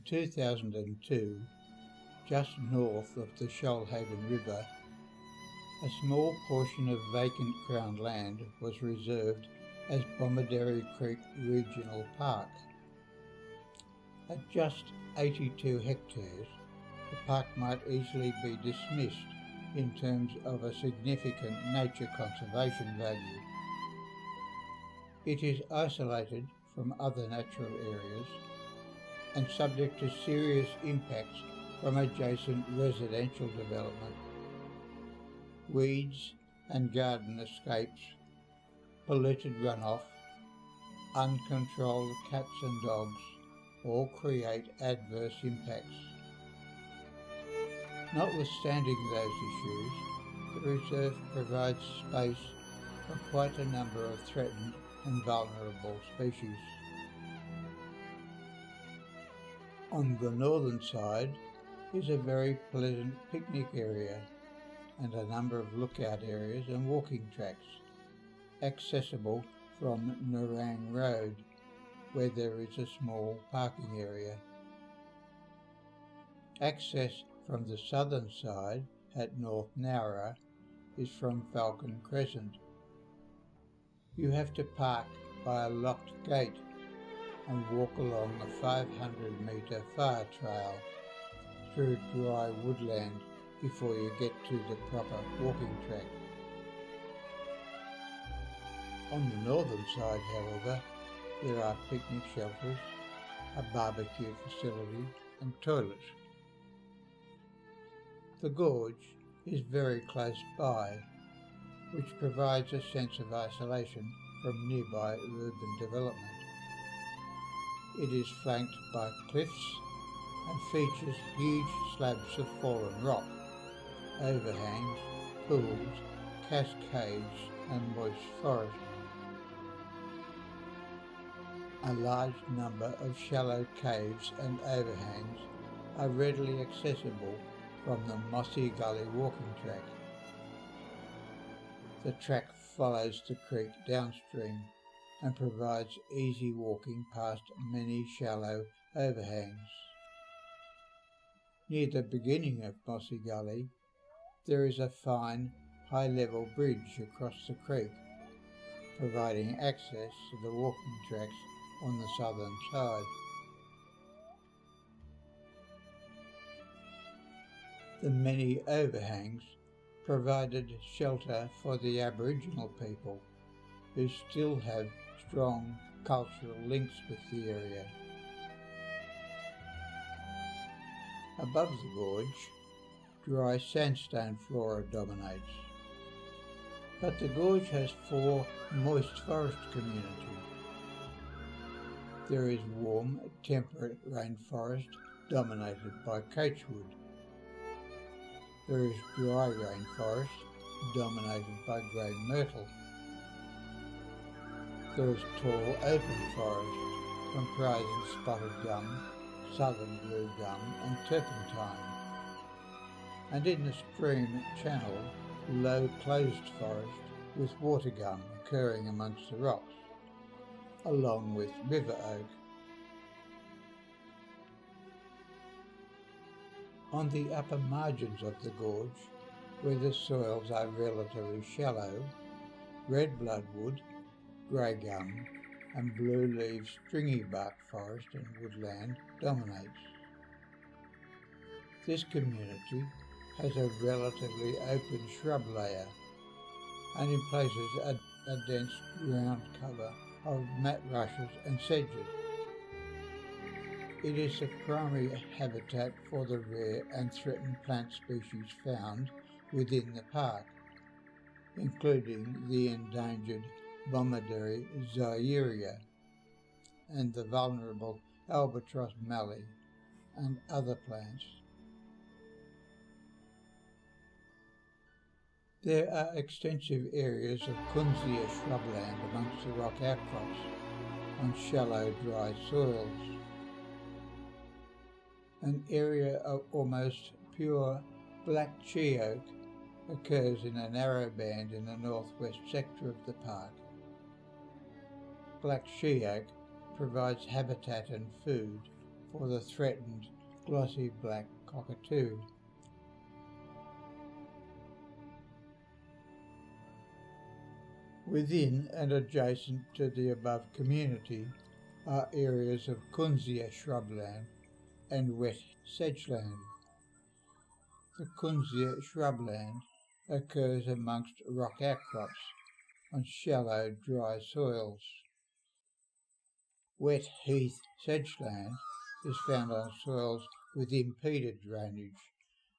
In 2002, just north of the Shoalhaven River, a small portion of vacant Crown land was reserved as Bomaderry Creek Regional Park. At just 82 hectares, the park might easily be dismissed in terms of a significant nature conservation value. It is isolated from other natural areas and subject to serious impacts from adjacent residential development. Weeds and garden escapes, polluted runoff, uncontrolled cats and dogs all create adverse impacts. Notwithstanding those issues, the reserve provides space for quite a number of threatened and vulnerable species. On the northern side is a very pleasant picnic area and a number of lookout areas and walking tracks, accessible from Nerang Road, where there is a small parking area. Access from the southern side at North Nowra is from Falcon Crescent. You have to park by a locked gate and walk along a 500-metre fire trail through dry woodland before you get to the proper walking track. On the northern side, however, there are picnic shelters, a barbecue facility and toilets. The gorge is very close by, which provides a sense of isolation from nearby urban development. It is flanked by cliffs and features huge slabs of fallen rock, overhangs, pools, cascades and moist forest. A large number of shallow caves and overhangs are readily accessible from the Mossy Gully walking track. The track follows the creek downstream and provides easy walking past many shallow overhangs. Near the beginning of Mossy Gully, there is a fine, high-level bridge across the creek, providing access to the walking tracks on the southern side. The many overhangs provided shelter for the Aboriginal people, who still have strong cultural links with the area. Above the gorge, dry sandstone flora dominates, but the gorge has 4 moist forest communities. There is warm, temperate rainforest dominated by cachewood. There is dry rainforest dominated by grey myrtle. There is tall open forest comprising spotted gum, southern blue gum and turpentine. And in the stream channel, low closed forest with water gum occurring amongst the rocks, along with river oak. On the upper margins of the gorge, where the soils are relatively shallow, red bloodwood, grey gum and blue-leaved stringy bark forest and woodland dominates. This community has a relatively open shrub layer and in places a dense ground cover of mat rushes and sedges. It is the primary habitat for the rare and threatened plant species found within the park, including the endangered Bomaderry zairia and the vulnerable albatross mallee and other plants. There are extensive areas of Kunzia shrubland amongst the rock outcrops on shallow dry soils. An area of almost pure black she oak occurs in a narrow band in the northwest sector of the park. Black she oak provides habitat and food for the threatened glossy black cockatoo. Within and adjacent to the above community are areas of kunzea shrubland and wet sedgeland. The kunzea shrubland occurs amongst rock outcrops on shallow, dry soils. Wet heath sedgeland is found on soils with impeded drainage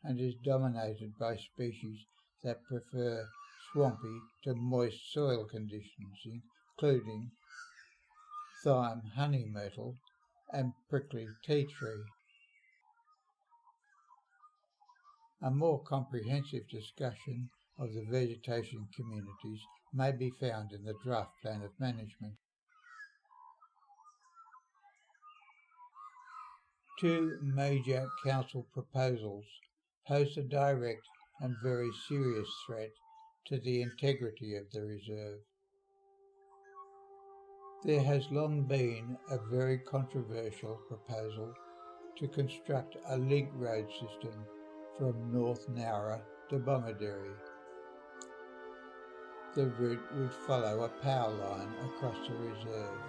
and is dominated by species that prefer swampy to moist soil conditions, including thyme honey myrtle and prickly tea tree. A more comprehensive discussion of the vegetation communities may be found in the draft plan of management. Two major council proposals pose a direct and very serious threat to the integrity of the reserve. There has long been a very controversial proposal to construct a link road system from North Nowra to Bomaderry. The route would follow a power line across the reserve.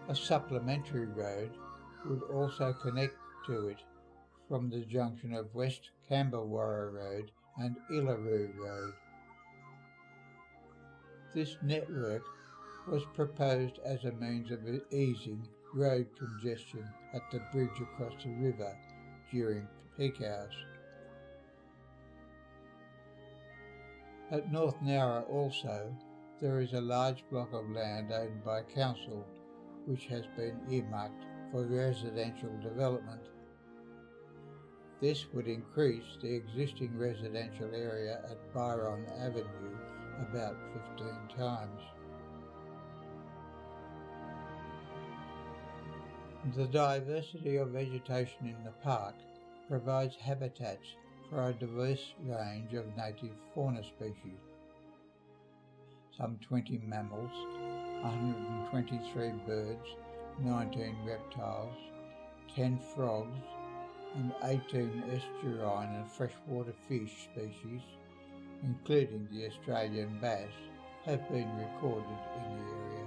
A supplementary road would also connect to it from the junction of West Camberwarra Road and Illaroo Road. This network was proposed as a means of easing road congestion at the bridge across the river during peak hours. At North Nowra also, there is a large block of land owned by council which has been earmarked for residential development. This would increase the existing residential area at Byron Avenue about 15 times. The diversity of vegetation in the park provides habitats for a diverse range of native fauna species. Some 20 mammals, 123 birds, 19 reptiles, 10 frogs, and 18 estuarine and freshwater fish species, including the Australian bass, have been recorded in the area.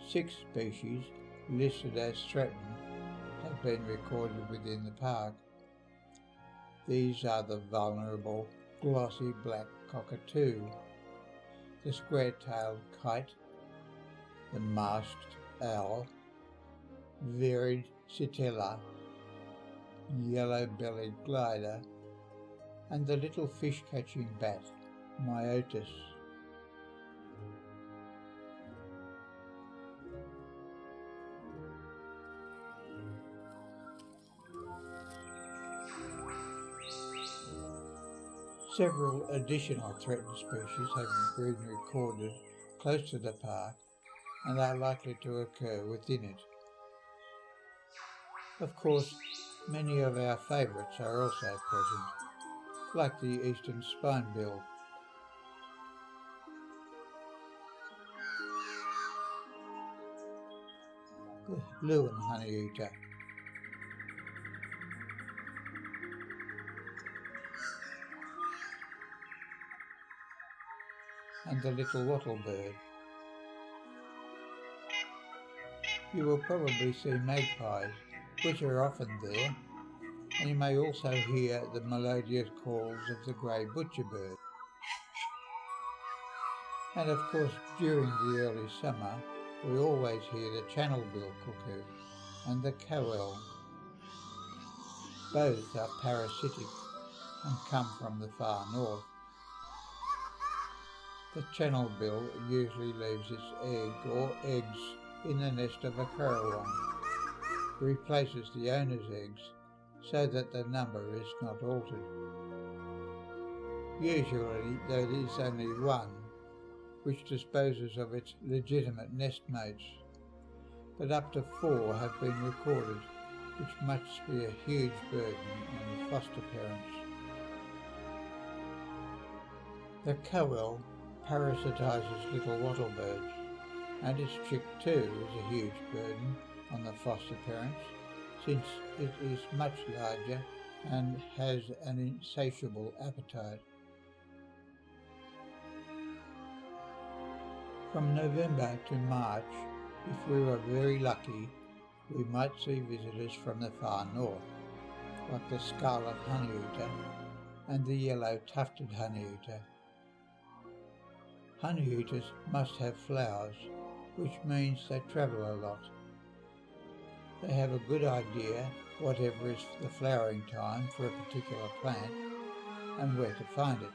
6 species listed as threatened have been recorded within the park. These are the vulnerable glossy black cockatoo, the square-tailed kite, the masked owl, varied citella, yellow-bellied glider, and the little fish-catching bat, myotis. Several additional threatened species have been recorded close to the park and are likely to occur within it. Of course, many of our favourites are also present, like the eastern spinebill. The Lewin honeyeater, and the little wattlebird. You will probably see magpies, which are often there, and you may also hear the melodious calls of the grey butcherbird. And of course, during the early summer, we always hear the channelbill cuckoo and the cowell. Both are parasitic and come from the far north. The channelbill usually leaves its egg or eggs in the nest of a currawong, replaces the owner's eggs so that the number is not altered. Usually there is only one, which disposes of its legitimate nest mates, but up to 4 have been recorded, which must be a huge burden on the foster parents. The cowell parasitizes little wattlebirds, and its chick too is a huge burden on the foster parents, since it is much larger and has an insatiable appetite. From November to March, if we were very lucky, we might see visitors from the far north, like the scarlet honeyeater and the yellow tufted honeyeater. Honeyeaters must have flowers, which means they travel a lot. They have a good idea whatever is the flowering time for a particular plant and where to find it.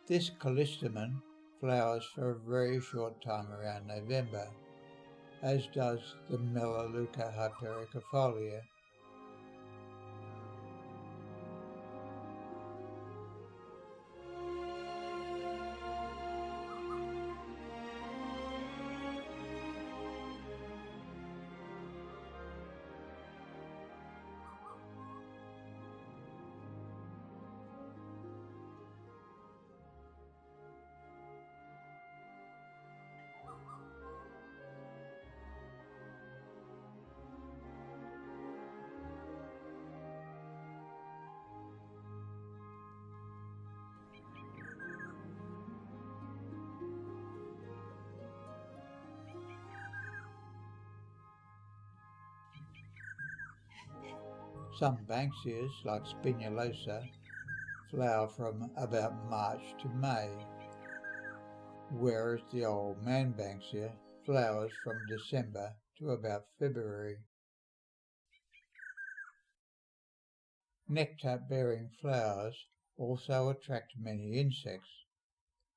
This callistemon flowers for a very short time around November, as does the Melaleuca hypericifolia. Some Banksias, like Spinulosa, flower from about March to May, whereas the old man Banksia flowers from December to about February. Nectar-bearing flowers also attract many insects,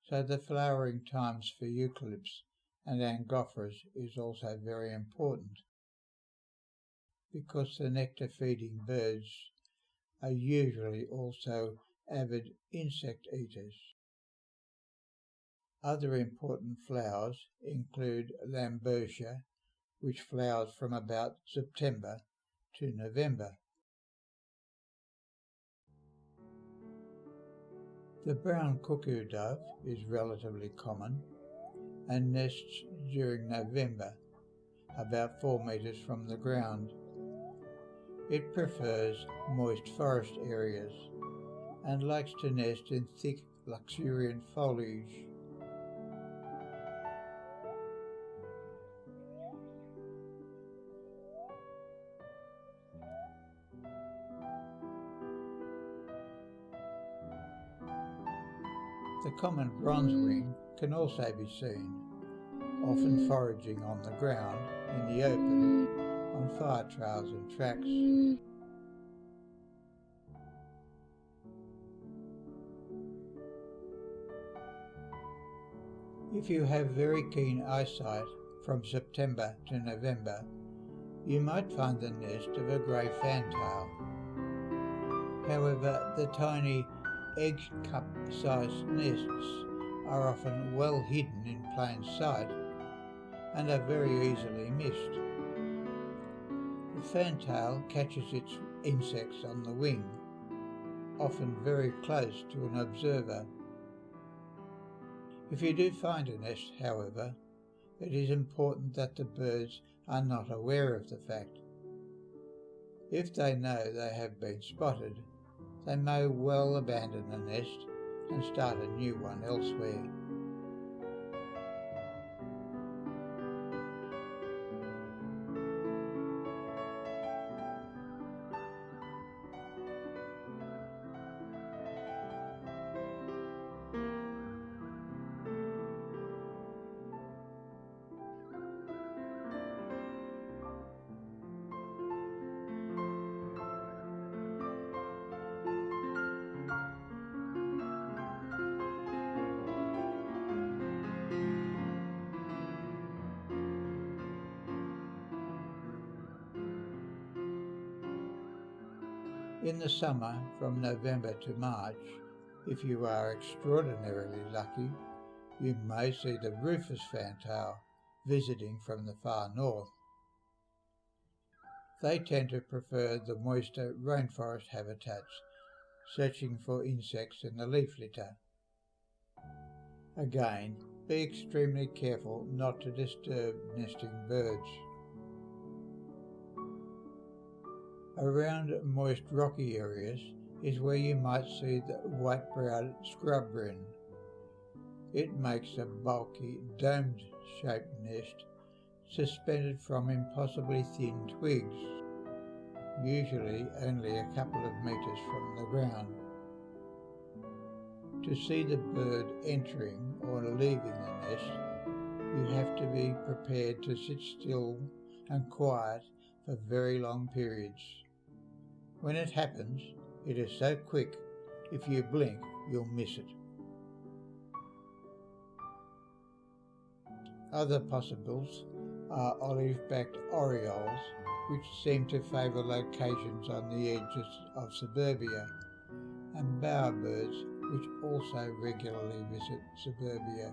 so the flowering times for eucalypts and angophorus is also very important, because the nectar-feeding birds are usually also avid insect eaters. Other important flowers include Lambertia, which flowers from about September to November. The brown cuckoo dove is relatively common and nests during November, about 4 metres from the ground. It prefers moist forest areas and likes to nest in thick, luxuriant foliage. The common bronzewing can also be seen, often foraging on the ground, in the open, on fire trails and tracks. If you have very keen eyesight from September to November, you might find the nest of a grey fantail. However, the tiny egg cup-sized nests are often well hidden in plain sight and are very easily missed. The fantail catches its insects on the wing, often very close to an observer. If you do find a nest, however, it is important that the birds are not aware of the fact. If they know they have been spotted, they may well abandon the nest and start a new one elsewhere. In the summer, from November to March, if you are extraordinarily lucky, you may see the rufous fantail visiting from the far north. They tend to prefer the moister rainforest habitats, searching for insects in the leaf litter. Again, Be extremely careful not to disturb nesting birds. Around moist rocky areas is where you might see the white-browed scrub wren. It makes a bulky, dome-shaped nest suspended from impossibly thin twigs, usually only a couple of metres from the ground. To see the bird entering or leaving the nest, you have to be prepared to sit still and quiet for very long periods. When it happens, it is so quick, if you blink, you'll miss it. Other possibles are olive-backed orioles, which seem to favour locations on the edges of suburbia, and bowerbirds, which also regularly visit suburbia.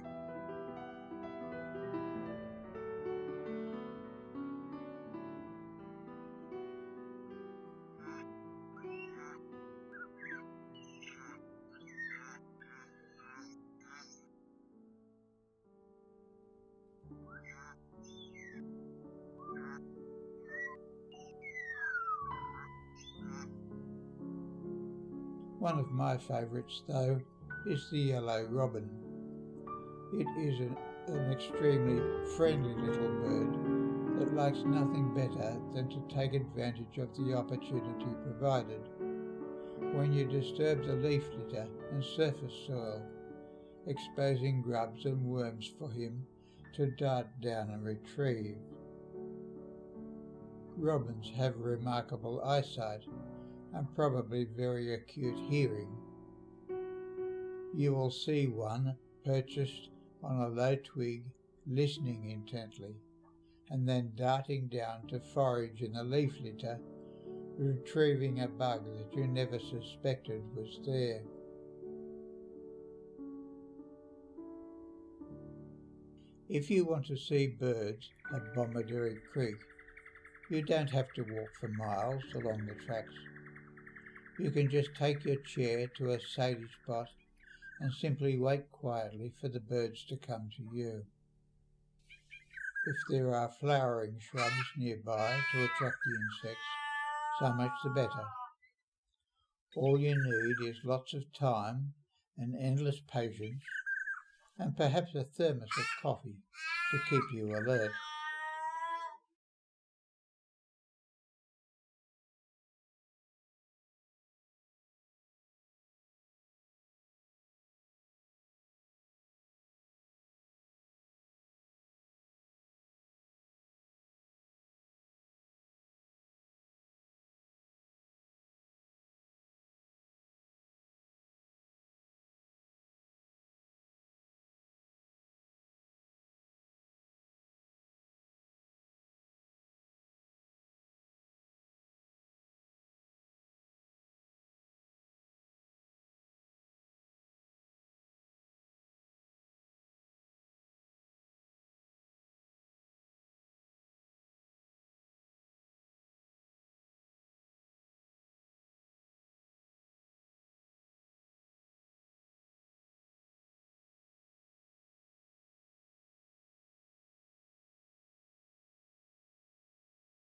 One of my favourites, though, is the yellow robin. It is an extremely friendly little bird that likes nothing better than to take advantage of the opportunity provided. When you disturb the leaf litter and surface soil, exposing grubs and worms for him to dart down and retrieve. Robins have remarkable eyesight and probably very acute hearing. You will see one perched on a low twig, listening intently, and then darting down to forage in the leaf litter, retrieving a bug that you never suspected was there. If you want to see birds at Bomaderry Creek, you don't have to walk for miles along the tracks. You can just take your chair to a shady spot and simply wait quietly for the birds to come to you. If there are flowering shrubs nearby to attract the insects, so much the better. All you need is lots of time and endless patience, and perhaps a thermos of coffee to keep you alert.